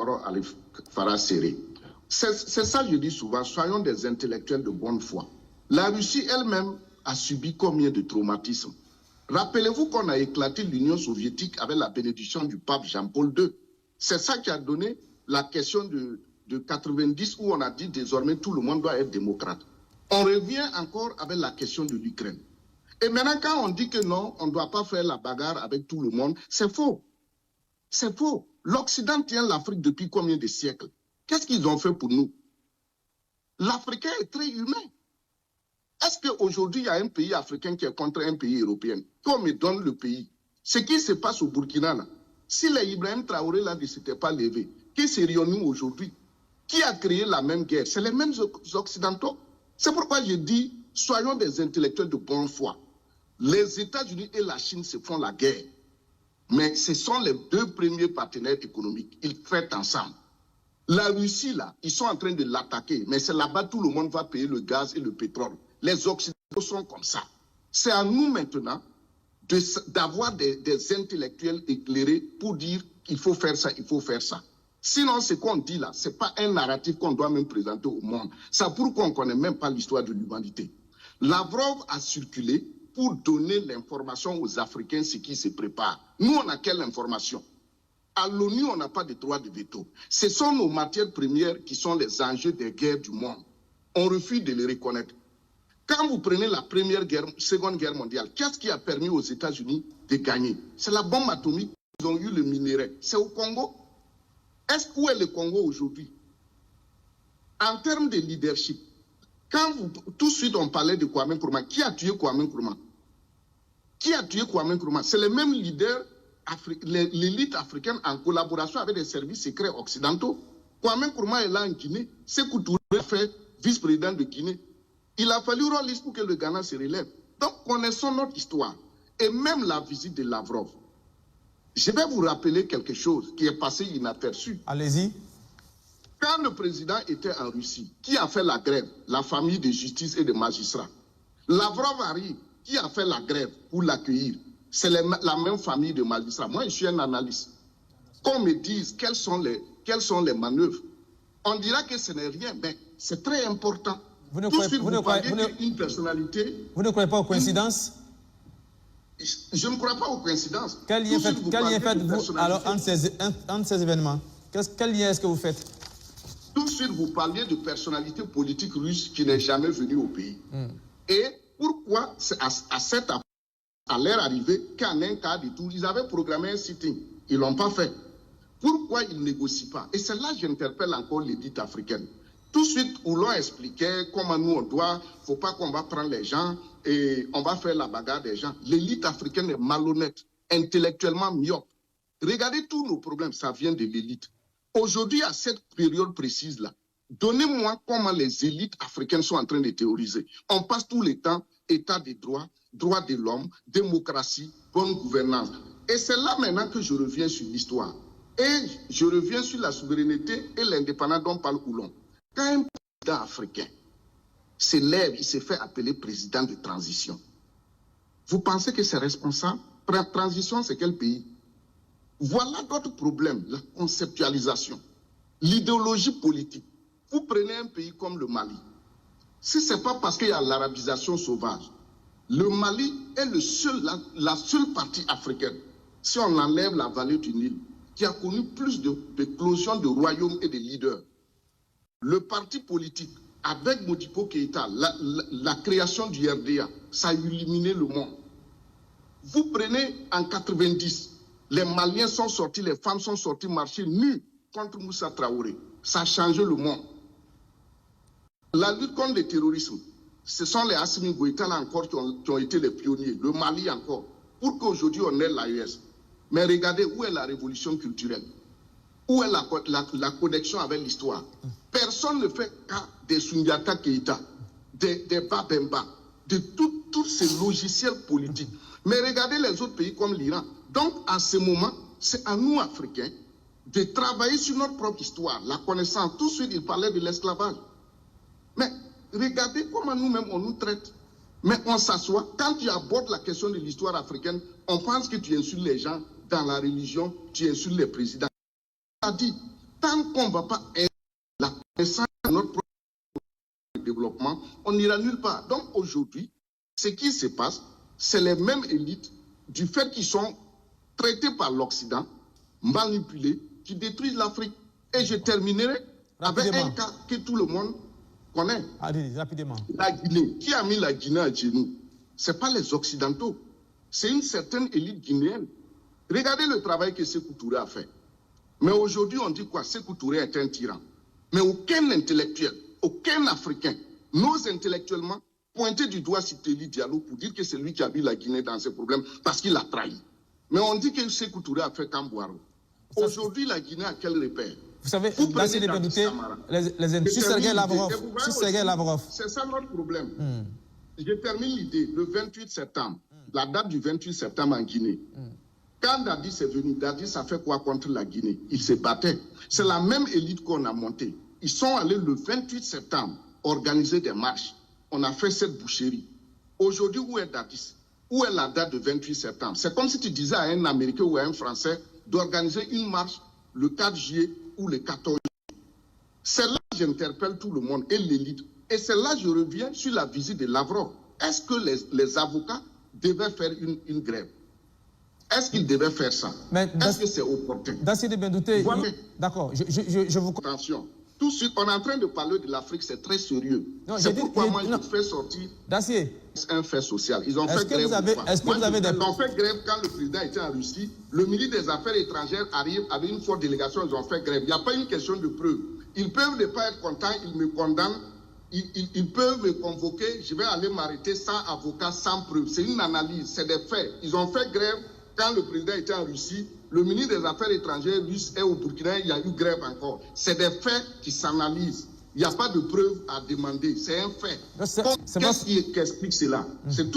parole à Farah Serré. C'est ça que je dis souvent, soyons des intellectuels de bonne foi. La Russie elle-même a subi combien de traumatismes? Rappelez-vous qu'on a éclaté l'Union soviétique avec la bénédiction du pape Jean-Paul II. C'est ça qui a donné la question de 90 où on a dit désormais tout le monde doit être démocrate. On revient encore avec la question de l'Ukraine. Et maintenant quand on dit que non, on ne doit pas faire la bagarre avec tout le monde, c'est faux. C'est faux. L'Occident tient l'Afrique depuis combien de siècles? Qu'est-ce qu'ils ont fait pour nous? L'Africain est très humain. Est-ce qu'aujourd'hui, il y a un pays africain qui est contre un pays européen? Qu'on me donne le pays. Ce qui se passe au Burkina, là, si les Ibrahim Traoré là, ne s'étaient pas levés, qui serions-nous aujourd'hui? Qui a créé la même guerre? C'est les mêmes Occidentaux. C'est pourquoi je dis, soyons des intellectuels de bonne foi. Les États-Unis et la Chine se font la guerre. Mais ce sont les deux premiers partenaires économiques. Ils traitent ensemble. La Russie, là, ils sont en train de l'attaquer. Mais c'est là-bas tout le monde va payer le gaz et le pétrole. Les Occidentaux sont comme ça. C'est à nous maintenant d'avoir des intellectuels éclairés pour dire qu'il faut faire ça, il faut faire ça. Sinon, ce qu'on dit là, ce n'est pas un narratif qu'on doit même présenter au monde. C'est pourquoi on ne connaît même pas l'histoire de l'humanité. Lavrov a circulé pour donner l'information aux Africains ce qui se prépare. Nous, on a quelle information? À l'ONU, on n'a pas de droit de veto. Ce sont nos matières premières qui sont les enjeux des guerres du monde. On refuse de les reconnaître. Quand vous prenez la Seconde Guerre mondiale, qu'est-ce qui a permis aux États-Unis de gagner? C'est la bombe atomique. Ils ont eu le minerai. C'est au Congo. Où est le Congo aujourd'hui? En termes de leadership, tout de suite on parlait de Kwame Nkrumah. Qui a tué Kwame Nkrumah? Qui a tué Kwame Nkrumah? C'est le même leader, l'élite africaine en collaboration avec les services secrets occidentaux. Kwame Nkrumah est là en Guinée. Sékou Touré a fait vice-président de Guinée. Il a fallu Rollis pour que le Ghana se relève. Donc, connaissons notre histoire. Et même la visite de Lavrov. Je vais vous rappeler quelque chose qui est passé inaperçu. Allez-y. Quand le président était en Russie, qui a fait la grève? La famille de justice et de magistrats. Lavrov arrive. Qui a fait la grève pour l'accueillir? C'est la même famille de magistrats. Moi, je suis un analyste. Qu'on me dise quelles sont les manœuvres. On dira que ce n'est rien, mais c'est très important. Vous ne croyez pas aux coïncidences? Je ne crois pas aux coïncidences. Quel lien faites-vous alors entre ces événements? Quel lien est-ce que vous faites? Tout de suite, vous parliez de personnalité politique russe qui n'est jamais venue au pays. Et pourquoi, à leur arrivée, qu'en un cas du tout, ils avaient programmé un sitting. Ils ne l'ont pas fait. Pourquoi ils ne négocient pas? Et c'est là que j'interpelle encore l'élite africaine. Tout de suite, où l'on expliquait comment nous on doit, il ne faut pas qu'on va prendre les gens et on va faire la bagarre des gens. L'élite africaine est malhonnête, intellectuellement myope. Regardez tous nos problèmes, ça vient de l'élite. Aujourd'hui, à cette période précise-là, donnez-moi comment les élites africaines sont en train de théoriser. On passe tout le temps, état de droit, droit de l'homme, démocratie, bonne gouvernance. Et c'est là maintenant que je reviens sur l'histoire. Et je reviens sur la souveraineté et l'indépendance dont parle Oulon. Quand un président africain s'élève, il se fait appeler président de transition. Vous pensez que c'est responsable? Transition, c'est quel pays? Voilà d'autres problèmes, la conceptualisation, l'idéologie politique. Vous prenez un pays comme le Mali. Si ce n'est pas parce qu'il y a l'arabisation sauvage, le Mali est la seule partie africaine, si on enlève la vallée du Nil, qui a connu plus d'éclosions de royaumes et de leaders. Le parti politique, avec Modibo Keïta, la création du RDA, ça a illuminé le monde. Vous prenez en 90, les Maliens sont sortis, les femmes sont sorties marcher nues contre Moussa Traoré. Ça a changé le monde. La lutte contre le terrorisme, ce sont les Assimi Goïta là encore qui ont été les pionniers, le Mali encore, pour qu'aujourd'hui on ait l'AES. Mais regardez où est la révolution culturelle. Où est la connexion avec l'histoire? Personne ne fait cas des Sundiata Keïta, des Babemba, de tous ces logiciels politiques. Mais regardez les autres pays comme l'Iran. Donc, à ce moment, c'est à nous, Africains, de travailler sur notre propre histoire, la connaissance. Tout de suite, il parlait de l'esclavage. Mais regardez comment nous-mêmes, on nous traite. Mais on s'assoit. Quand tu abordes la question de l'histoire africaine, on pense que tu insultes les gens dans la religion, tu insultes les présidents. A dit, tant qu'on ne va pas aider la connaissance de notre propre développement, on n'ira nulle part. Donc aujourd'hui, ce qui se passe, c'est les mêmes élites, du fait qu'ils sont traités par l'Occident, manipulés, qui détruisent l'Afrique. Et je terminerai avec un cas que tout le monde connaît. Allez, rapidement. La Guinée. Qui a mis la Guinée à genoux? Ce n'est pas les Occidentaux. C'est une certaine élite guinéenne. Regardez le travail que Sékou Touré a fait. Mais aujourd'hui, on dit quoi? Sékou Touré est un tyran. Mais aucun intellectuel, aucun Africain n'ose intellectuellement pointer du doigt Siteli Diallo pour dire que c'est lui qui a mis la Guinée dans ses problèmes parce qu'il a trahi. Mais on dit que Sékou Touré a fait Kambouaro. Aujourd'hui, la Guinée a quel repère? Vous savez, là, c'est débuté, Sergei Lavrov. C'est ça notre problème. Je termine l'idée. Le 28 septembre, la date du 28 septembre en Guinée. Quand Dadis est venu, Dadis a fait quoi contre la Guinée? Il se battait. C'est la même élite qu'on a montée. Ils sont allés le 28 septembre organiser des marches. On a fait cette boucherie. Aujourd'hui, où est Dadis? Où est la date du 28 septembre? C'est comme si tu disais à un Américain ou à un Français d'organiser une marche le 4 juillet ou le 14 juillet. C'est là que j'interpelle tout le monde et l'élite. Et c'est là que je reviens sur la visite de Lavrov. Est-ce que les avocats devaient faire une grève? Est-ce qu'ils devaient faire ça? Est-ce que c'est opportun? D'accord, je vous... Attention, tout de suite, on est en train de parler de l'Afrique, c'est très sérieux. C'est pourquoi moi, je fais sortir un fait social. Ils ont fait grève. Ils ont fait grève quand le président était en Russie. Le ministre des Affaires étrangères arrive avec une forte délégation, ils ont fait grève. Il n'y a pas une question de preuve. Ils peuvent ne pas être contents, ils me condamnent. Ils peuvent me convoquer, je vais aller m'arrêter sans avocat, sans preuve. C'est une analyse, c'est des faits. Ils ont fait grève quand le président était en Russie. Le ministre des Affaires étrangères russe est au Burkina, il y a eu grève encore. C'est des faits qui s'analysent. Il n'y a pas de preuve à demander, c'est un fait. Qu'est-ce qui explique cela? C'est tout.